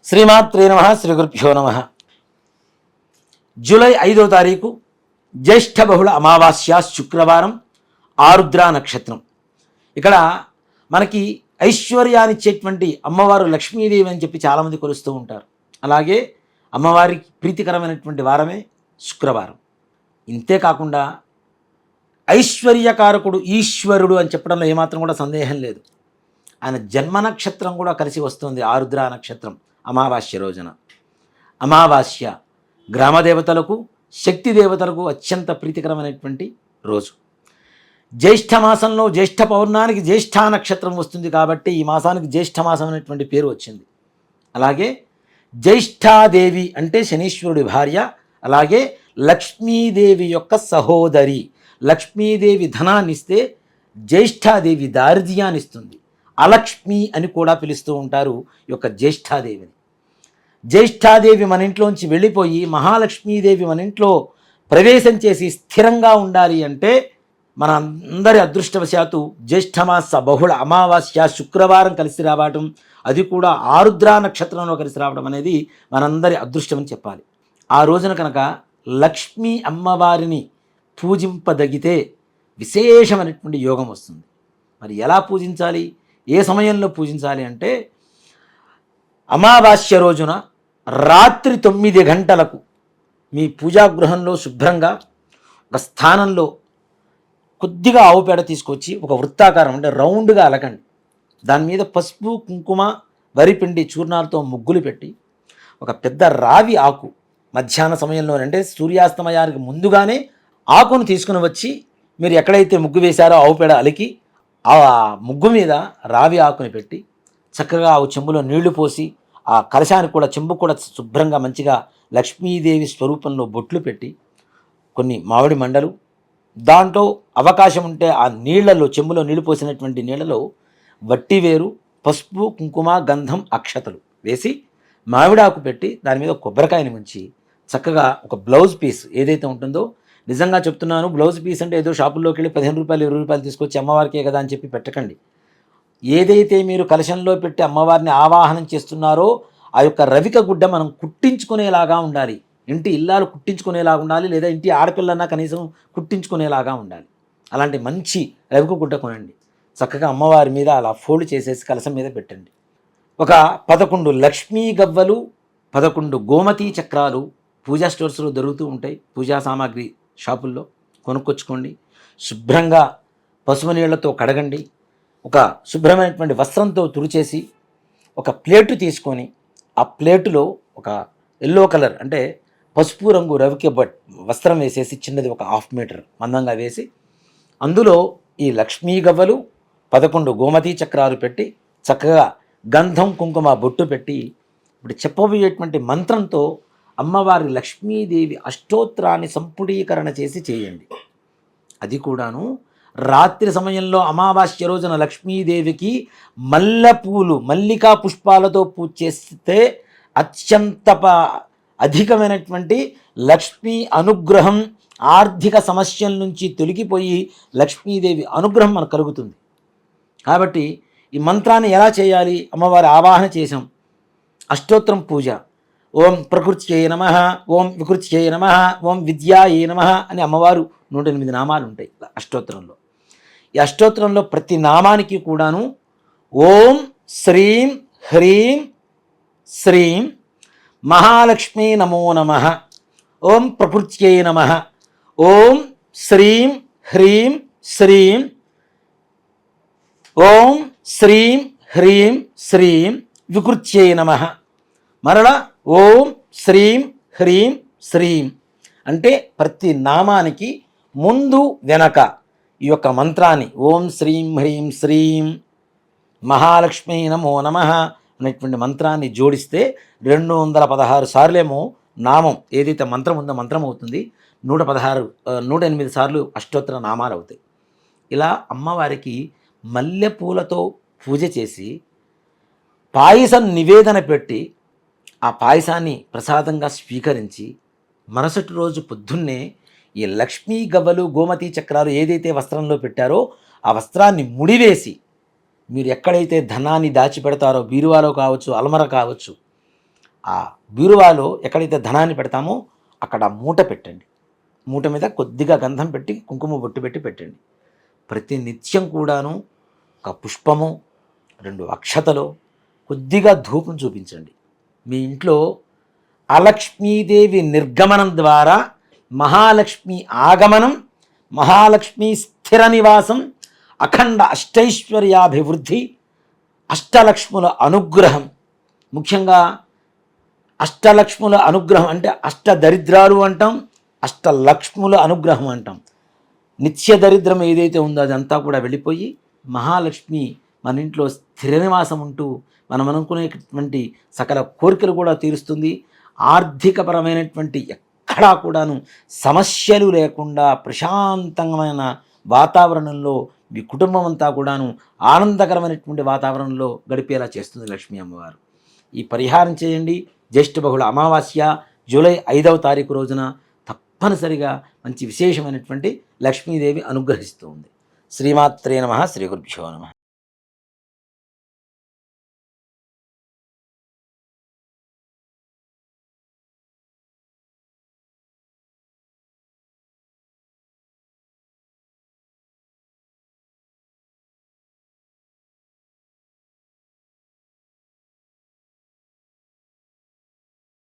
శ్రీమాత్రే నమః. శ్రీ గురుభ్యో నమః. జూలై 5వ తారీఖు జ్యేష్ఠ బహుళ అమావాస్య శుక్రవారం, ఆరుద్ర నక్షత్రం. ఇక్కడ మనకి ఐశ్వర్యాన్నిచ్చేటువంటి అమ్మవారు లక్ష్మీదేవి అని చెప్పి చాలామంది కొలుస్తూ ఉంటారు. అలాగే అమ్మవారికి ప్రీతికరమైనటువంటి వారమే శుక్రవారం. ఇంతేకాకుండా ఐశ్వర్యకారకుడు ఈశ్వరుడు అని చెప్పడంలో ఏమాత్రం కూడా సందేహం లేదు. ఆయన జన్మ నక్షత్రం కూడా కలిసి వస్తుంది. ఆరుద్ర నక్షత్రం అమావాస్య రోజున. అమావాస్య గ్రామదేవతలకు, శక్తి దేవతలకు అత్యంత ప్రీతికరమైనటువంటి రోజు. జ్యేష్ఠ మాసంలో జ్యేష్ఠ పౌర్ణానికి జ్యేష్ఠ నక్షత్రం వస్తుంది కాబట్టి ఈ మాసానికి జ్యేష్ఠ మాసం అనేటువంటి పేరు వచ్చింది. అలాగే జ్యేష్ఠాదేవి అంటే శనీశ్వరుడి భార్య, అలాగే లక్ష్మీదేవి యొక్క సహోదరి. లక్ష్మీదేవి ధనాన్ని ఇస్తే జ్యేష్ఠాదేవి దారిద్ర్యాన్ని ఇస్తుంది. అలక్ష్మి అని కూడా పిలుస్తూ ఉంటారు ఈ యొక్క జ్యేష్ఠాదేవిని. జ్యేష్ఠాదేవి మన ఇంట్లోంచి వెళ్ళిపోయి మహాలక్ష్మీదేవి మన ఇంట్లో ప్రవేశం చేసి స్థిరంగా ఉండాలి అంటే మన అందరి అదృష్టవశాత్తు జ్యేష్ఠమాస బహుళ అమావాస్య శుక్రవారం కలిసి రావడం, అది కూడా ఆరుద్ర నక్షత్రంలో కలిసి రావడం అనేది మనందరి అదృష్టం అని చెప్పాలి. ఆ రోజున కనుక లక్ష్మీ అమ్మవారిని పూజింపదగితే విశేషమైనటువంటి యోగం వస్తుంది. మరి ఎలా పూజించాలి, ఏ సమయంలో పూజించాలి అంటే అమావాస్య రోజున రాత్రి 9 గంటలకు మీ పూజాగృహంలో శుభ్రంగా ఒక స్థానంలో కొద్దిగా ఆవు పేడ తీసుకొచ్చి ఒక వృత్తాకారం అంటే రౌండ్గా అలకండి. దాని మీద పసుపు, కుంకుమ, వరిపిండి చూర్ణాలతో ముగ్గులు పెట్టి ఒక పెద్ద రావి ఆకు మధ్యాహ్న సమయంలో అంటే సూర్యాస్తమయానికి ముందుగానే ఆకును తీసుకుని వచ్చి మీరు ఎక్కడైతే ముగ్గు వేశారో ఆవు పేడ అలికి ఆ ముగ్గు మీద రావి ఆకుని పెట్టి చక్కగా ఆ చెంబులో నీళ్లు పోసి ఆ కలశానికి కూడా చెంబు కూడా శుభ్రంగా మంచిగా లక్ష్మీదేవి స్వరూపంలో బొట్లు పెట్టి కొన్ని మామిడి మండలు, దాంట్లో అవకాశం ఉంటే ఆ నీళ్లలో చెంబులో నీళ్లు పోసినటువంటి నీళ్లలో వట్టివేరు, పసుపు, కుంకుమ, గంధం, అక్షతలు వేసి మామిడాకు పెట్టి దాని మీద కొబ్బరికాయని ఉంచి చక్కగా ఒక బ్లౌజ్ పీస్ ఏదైతే ఉంటుందో, నిజంగా చెప్తున్నాను, బ్లౌజ్ పీస్ అంటే ఏదో షాపుల్లోకి వెళ్ళి 15 రూపాయలు 20 రూపాయలు తీసుకొచ్చి అమ్మవారికే కదా అని చెప్పి పెట్టకండి. ఏదైతే మీరు కలశంలో పెట్టి అమ్మవారిని ఆవాహనం చేస్తున్నారో ఆ యొక్క రవిక గుడ్డ మనం కుట్టించుకునేలాగా ఉండాలి. ఇంటి ఇల్లాలు కుట్టించుకునేలాగా ఉండాలి, లేదా ఇంటి ఆడపిల్లన్నా కనీసం కుట్టించుకునేలాగా ఉండాలి. అలాంటి మంచి రవిక గుడ్డ కొనండి. చక్కగా అమ్మవారి మీద అలా ఫోల్డ్ చేసేసి కలశం మీద పెట్టండి. ఒక 11 లక్ష్మీ గవ్వలు, 11 గోమతీ చక్రాలు పూజా స్టోర్స్లో దొరుకుతూ ఉంటాయి. పూజా సామాగ్రి షాపుల్లో కొనుక్కొచ్చుకోండి. శుభ్రంగా పసుపు నీళ్లతో కడగండి. ఒక శుభ్రమైనటువంటి వస్త్రంతో తుడిచేసి ఒక ప్లేటు తీసుకొని ఆ ప్లేటులో ఒక ఎల్లో కలర్ అంటే పసుపు రంగు రవిక వస్త్రం వేసేసి చిన్నది ఒక 1/2 మీటర్ మందంగా వేసి అందులో ఈ లక్ష్మీ గవ్వలు 11 గోమతీ చక్రాలు పెట్టి చక్కగా గంధం, కుంకుమ బొట్టు పెట్టి ఇప్పుడు చెప్పబోయేటువంటి మంత్రంతో అమ్మవారి లక్ష్మీదేవి అష్టోత్తరాన్ని సంపుడీకరణ చేసి చేయండి. అది కూడాను రాత్రి సమయంలో అమావాస్య రోజున లక్ష్మీదేవికి మల్లెపూలు, మల్లికా పుష్పాలతో పూజ చేస్తే అత్యంత అధికమైనటువంటి లక్ష్మీ అనుగ్రహం, ఆర్థిక సమస్యల నుంచి తొలగిపోయి లక్ష్మీదేవి అనుగ్రహం మనకు కలుగుతుంది. కాబట్టి ఈ మంత్రాన్ని ఎలా చేయాలి, అమ్మవారి ఆవాహన చేసాం, అష్టోత్తరం పూజ, ఓం ప్రకృత్యై నమః, ఓం వికృత్యై నమః, ఓం విద్యాయై నమః అని అమ్మవారు 108 నామాలు ఉంటాయి అష్టోత్తరంలో. ఈ అష్టోత్తరంలో ప్రతి నామానికి కూడాను ఓం శ్రీం హ్రీం శ్రీం మహాలక్ష్మీ నమో నమః, ఓం ప్రకృత్యై నమః, ఓం శ్రీం హ్రీం శ్రీం, ఓం శ్రీం హ్రీం శ్రీం వికృత్యై నమః, మరలా ఓం శ్రీం హ్రీం శ్రీం అంటే ప్రతి నామానికి ముందు వెనక ఈ యొక్క మంత్రాన్ని ఓం శ్రీం హ్రీం శ్రీం మహాలక్ష్మీ నమో నమః అనేటువంటి మంత్రాన్ని జోడిస్తే 216 సార్లేమో నామం ఏదైతే మంత్రం ఉందో మంత్రం అవుతుంది. 108 సార్లు అష్టోత్తర నామాలు అవుతాయి. ఇలా అమ్మవారికి మల్లెపూలతో పూజ చేసి పాయసం నివేదన పెట్టి ఆ పాయసాన్ని ప్రసాదంగా స్వీకరించి మరుసటి రోజు పొద్దున్నే ఈ లక్ష్మీ గవ్వలు, గోమతీ చక్రాలు ఏదైతే వస్త్రంలో పెట్టారో ఆ వస్త్రాన్ని ముడివేసి మీరు ఎక్కడైతే ధనాన్ని దాచిపెడతారో, బీరువాలో కావచ్చు, అల్మర కావచ్చు, ఆ బీరువాలో ఎక్కడైతే ధనాన్ని పెడతామో అక్కడ మూట పెట్టండి. మూట మీద కొద్దిగా గంధం పెట్టి కుంకుమ బొట్టు పెట్టి పెట్టండి. ప్రతి నిత్యం కూడాను ఒక పుష్పము, 2 అక్షతలు, కొద్దిగా ధూపం చూపించండి. మీ ఇంట్లో అలక్ష్మీదేవి నిర్గమనం ద్వారా మహాలక్ష్మి ఆగమనం, మహాలక్ష్మి స్థిర నివాసం, అఖండ అష్టైశ్వర్యాభివృద్ధి, అష్టలక్ష్ముల అనుగ్రహం, ముఖ్యంగా అష్టలక్ష్ముల అనుగ్రహం అంటే అష్టదరిద్రాలు అంటాం, అష్టలక్ష్ముల అనుగ్రహం అంటాం. నిత్య దరిద్రం ఏదైతే ఉందో అదంతా కూడా వెళ్ళిపోయి మహాలక్ష్మి మన ఇంట్లో స్థిర నివాసం ఉంటూ మనం అనుకునేటువంటి సకల కోరికలు కూడా తీరుస్తుంది. ఆర్థికపరమైనటువంటి ఎక్కడా కూడాను సమస్యలు లేకుండా ప్రశాంతమైన వాతావరణంలో మీ కుటుంబం అంతా కూడాను ఆనందకరమైనటువంటి వాతావరణంలో గడిపేలా చేస్తుంది లక్ష్మీ అమ్మవారు. ఈ పరిహారం చేయండి. జ్యేష్ఠ బహుళ అమావాస్య జూలై 5వ తారీఖు రోజున తప్పనిసరిగా మంచి విశేషమైనటువంటి లక్ష్మీదేవి అనుగ్రహిస్తూ ఉంది. శ్రీమాత్రే నమః. శ్రీ గురుభ్యో నమః.